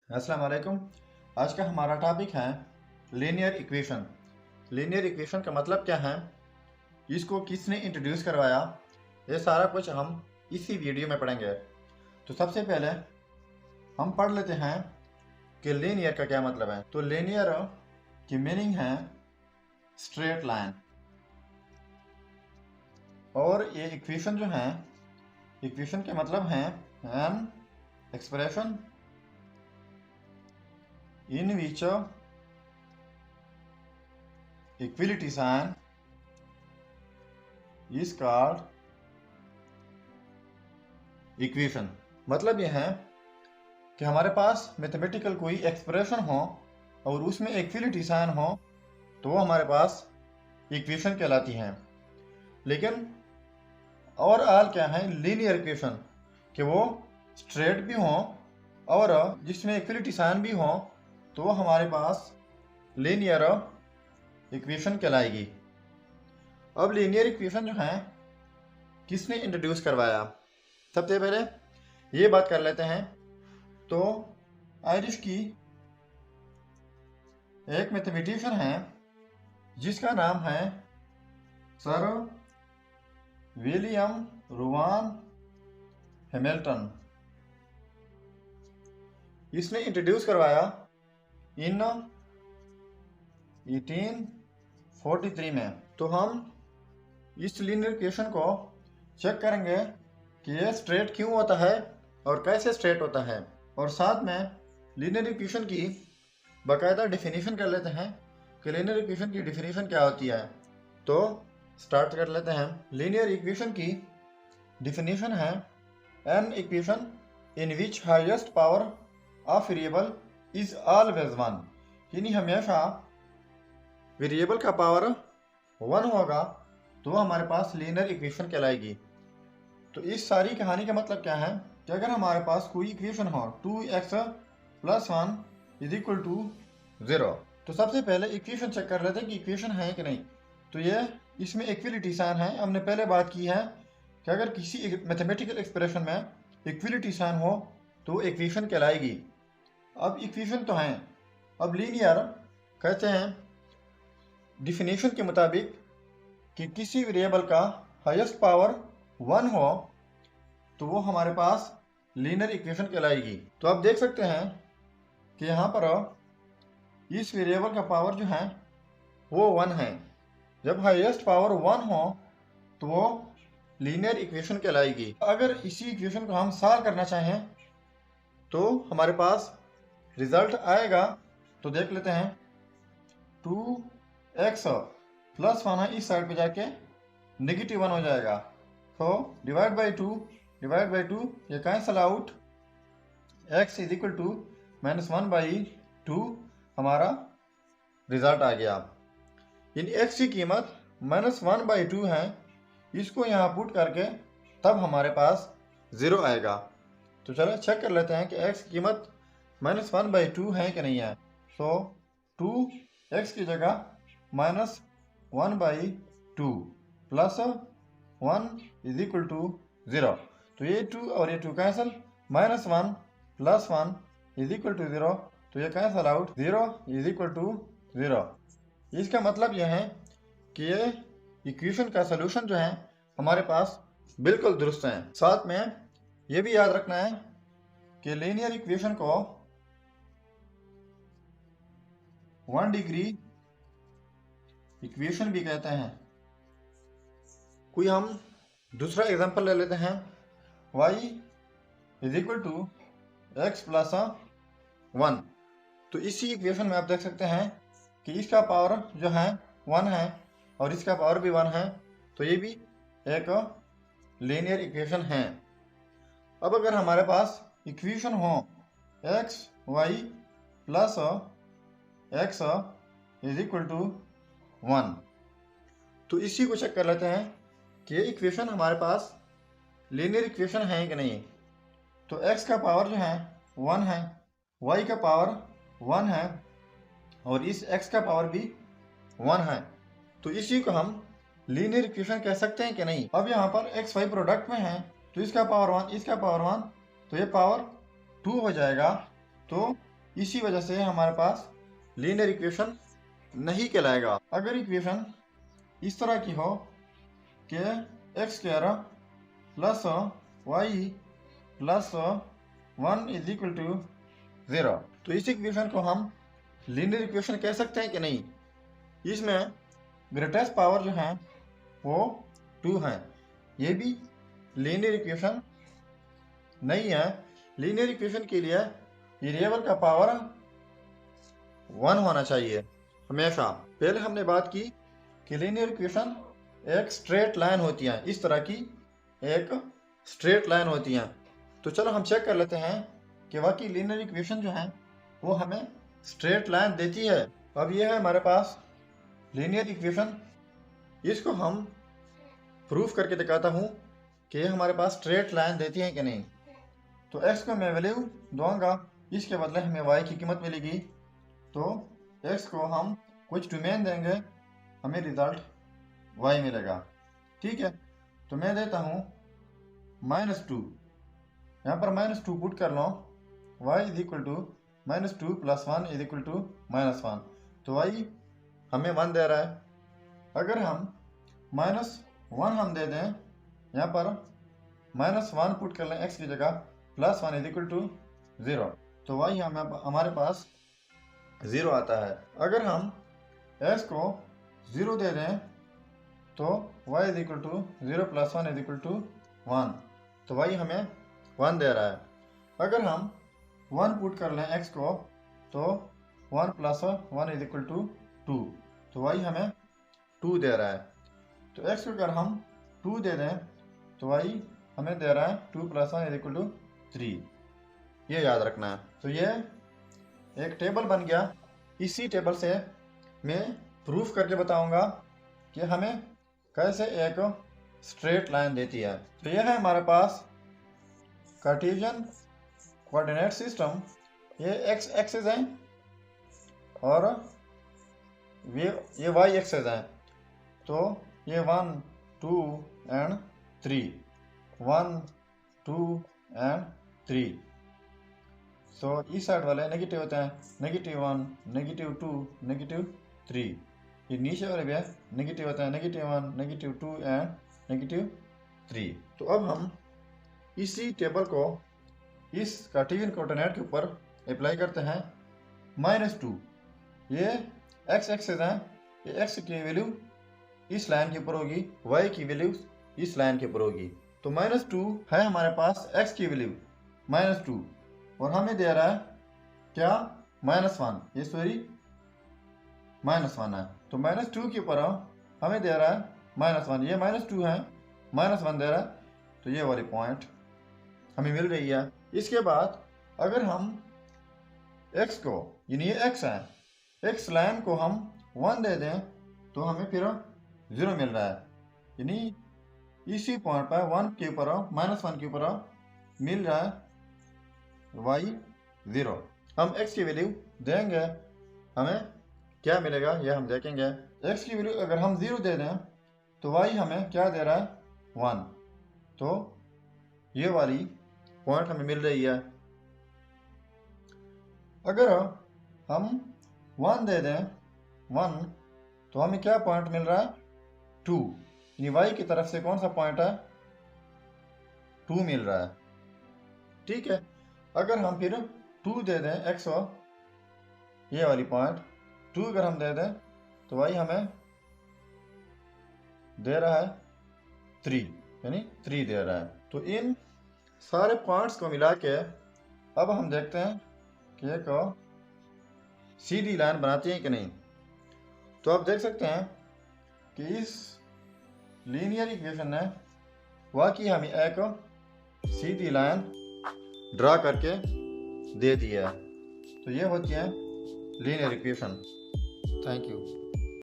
अस्सलाम वालेकुम। आज का हमारा टॉपिक है लीनियर इक्वेशन। लीनियर इक्वेशन का मतलब क्या है, इसको किसने इंट्रोड्यूस करवाया, ये सारा कुछ हम इसी वीडियो में पढ़ेंगे। तो सबसे पहले हम पढ़ लेते हैं कि लीनियर का क्या मतलब है। तो लीनियर की मीनिंग है स्ट्रेट लाइन, और ये इक्वेशन जो है, इक्वेशन के मतलब है an expression in which equality sign is called equation. मतलब यह है कि हमारे पास मैथमेटिकल कोई एक्सप्रेशन हो और उसमें इक्वलिटी साइन हो तो वो हमारे पास इक्वेशन कहलाती हैं। लेकिन ओवरऑल क्या है, लीनियर इक्वेशन, कि वो स्ट्रेट भी हो और जिसमें इक्वलिटी साइन भी हो तो वो हमारे पास लीनियर इक्वेशन कहलाएगी। अब लीनियर इक्वेशन जो है किसने इंट्रोड्यूस करवाया, सबसे पहले ये बात कर लेते हैं। तो आयरिश की एक मैथमेटिशियन है जिसका नाम है सर विलियम रुवान हैमिल्टन। इसने इंट्रोड्यूस करवाया इन 1843 में। तो हम इस लीनियर इक्वेशन को चेक करेंगे कि ये स्ट्रेट क्यों होता है और कैसे स्ट्रेट होता है, और साथ में लीनियर इक्वेशन की बाकायदा डिफिनीशन कर लेते हैं कि लीनियर इक्वेशन की डिफिनीशन क्या होती है। तो स्टार्ट कर लेते हैं। लीनियर इक्वेशन की डिफिनीशन है an equation in which highest power of variable is always one, यानी हमेशा वेरिएबल का पावर 1 होगा तो हमारे पास लीनियर इक्वेशन कहलाएगी। तो इस सारी कहानी का मतलब क्या है कि अगर हमारे पास कोई इक्वेशन हो 2x + 1 = 0, तो सबसे पहले इक्वेशन चेक कर लेते हैं कि इक्वेशन है कि नहीं। तो ये इसमें इक्वलिटी साइन है। हमने पहले बात की है कि अगर किसी मैथमेटिकल एक्सप्रेशन में इक्वलिटी साइन हो तो इक्वेशन कहलाएगी। अब इक्वेशन तो हैं, अब लीनियर कहते हैं डिफिनीशन के मुताबिक कि किसी वेरिएबल का हाईएस्ट पावर 1 हो तो वो हमारे पास लीनियर इक्वेशन कहलाएगी। तो आप देख सकते हैं कि यहाँ पर इस वेरिएबल का पावर जो है वो 1 है। जब हाईएस्ट पावर 1 हो तो वो लीनियर इक्वेशन कहलाएगी। अगर इसी इक्वेशन को हम सॉल्व करना चाहें तो हमारे पास रिजल्ट आएगा। तो देख लेते हैं, 2x + 1 है, इस साइड पे जाके -1 हो जाएगा। तो डिवाइड बाई 2 ये कैंसल आउट, x = -1/2 हमारा रिजल्ट आ गया। इन x की कीमत -1/2 है, इसको यहाँ पुट करके तब हमारे पास 0 आएगा। तो चलो चेक कर लेते हैं कि x की कीमत -1/2 है कि नहीं है। तो 2x की जगह -1/2 + 1 = 0। तो ये 2 और ये 2 कैंसल, -1 + 1 = 0, तो ये कैंसल आउट, 0 = 0। इसका मतलब यह है कि ये इक्वेशन का सलूशन जो है हमारे पास बिल्कुल दुरुस्त है। साथ में ये भी याद रखना है कि लीनियर इक्वेशन को 1 डिग्री इक्वेशन भी कहते हैं। कोई हम दूसरा एग्जांपल ले लेते हैं, y = x + 1। तो इसी इक्वेशन में आप देख सकते हैं कि इसका पावर जो है 1 है और इसका पावर भी 1 है, तो ये भी एक लीनियर इक्वेशन है। अब अगर हमारे पास इक्वेशन हो x y + x = 1, तो इसी को चेक कर लेते हैं कि ये इक्वेशन हमारे पास लीनियर इक्वेशन है कि नहीं। तो x का पावर जो है 1 है, y का पावर 1 है और इस x का पावर भी 1 है, तो इसी को हम लीनियर इक्वेशन कह सकते हैं कि नहीं। अब यहाँ पर x y प्रोडक्ट में है तो इसका पावर 1, इसका पावर 1, तो ये पावर 2 हो जाएगा। तो इसी वजह से हमारे पास लीनियर इक्वेशन नहीं कहलाएगा। अगर इक्वेशन इस तरह की हो कि x square plus y plus 1 is equal to 0, तो इस इक्वेशन को हम लीनियर इक्वेशन कह सकते हैं कि नहीं। इसमें ग्रेटेस्ट पावर जो है वो 2 है। ये भी लीनियर इक्वेशन नहीं है। लीनियर इक्वेशन के लिए वेरिएबल का पावर 1 होना चाहिए हमेशा। पहले हमने बात की कि लीनियर इक्वेशन एक स्ट्रेट लाइन होती है, इस तरह की एक स्ट्रेट लाइन होती है। तो चलो हम चेक कर लेते हैं कि वाकई लीनियर इक्वेशन जो है वो हमें स्ट्रेट लाइन देती है। अब ये है हमारे पास लीनियर इक्वेशन। इसको हम प्रूफ करके दिखाता हूँ कि ये हमारे पास स्ट्रेट लाइन देती है कि नहीं। तो x को मैं वैल्यू दूंगा, इसके बदले हमें y की कीमत मिलेगी। तो x को हम कुछ डोमेन देंगे, हमें रिजल्ट y मिलेगा। ठीक है, तो मैं देता हूँ -2, यहाँ पर -2 पुट कर लो। y is equal to -2 plus 1 is equal to -1, तो y हमें 1 दे रहा है। अगर हम -1 हम दे दें, यहाँ पर -1 पुट कर लें x की जगह, +1 इज इक्वल टू 0, तो y हमारे पास 0 आता है। अगर हम x को 0 दे दें तो y is equal to 0 + 1 is equal to 1, तो y हमें 1 दे रहा है। अगर हम 1 पुट कर लें x को, तो 1 + 1 इज इक्वल टू 2, तो y हमें 2 दे रहा है। तो x को अगर हम 2 दे दें तो y हमें दे रहा है 2 + 1 इज इक्वल टू 3, ये याद रखना है। तो ये एक टेबल बन गया। इसी टेबल से मैं प्रूफ करके बताऊंगा कि हमें कैसे एक स्ट्रेट लाइन देती है। तो यह है हमारे पास कार्टेशियन कोऑर्डिनेट सिस्टम। ये x एक्सिस है और ये y एक्सिस है। तो ये 1 2 एंड 3, 1 2 एंड 3। सो इस साइड वाले नेगेटिव होते हैं, -1 -2 -3। ये नीचे वाले भी है नेगेटिव होते हैं, -1 -2 एंड -3। तो अब हम इसी टेबल को इस कार्टेशियन कोऑर्डिनेट के ऊपर अप्लाई करते हैं। -2 ये x एक्सिस है, ये x की वैल्यू इस लाइन के ऊपर होगी, y की वैल्यू इस लाइन के ऊपर होगी। तो -2 है हमारे पास x की वैल्यू -2, और हमें दे रहा है क्या, -1, ये सॉरी -1 है। तो -2 के ऊपर हमें दे रहा है -1, ये -2 है, -1 दे रहा है, तो ये वाली पॉइंट हमें मिल रही है। इसके बाद अगर हम x को, यानी ये x है, x लाइन को हम 1 दे दें तो हमें फिर 0 मिल रहा है, यानी इसी पॉइंट पर 1 के ऊपर -1 के ऊपर मिल रहा है y 0। हम x की वैल्यू देंगे, हमें क्या मिलेगा यह हम देखेंगे। x की वैल्यू अगर हम 0 दे दें तो y हमें क्या दे रहा है, 1, तो ये वाली पॉइंट हमें मिल रही है। अगर हम 1 दे दें 1, तो हमें क्या पॉइंट मिल रहा है, 2, यानी y की तरफ से कौन सा पॉइंट है, 2 मिल रहा है। ठीक है, अगर हम फिर 2 दे दें x, ये वाली पॉइंट 2 अगर हम दे दें तो y हमें दे रहा है 3, यानी 3 दे रहा है। तो इन सारे पॉइंट्स को मिला के अब हम देखते हैं कि एक सीधी लाइन बनाती है कि नहीं। तो आप देख सकते हैं कि इस लीनियर इक्वेशन ने वाकई हमें एक सीधी लाइन ड्रा करके दे दी है। तो ये होती है लीनियर इक्वेशन। Thank you.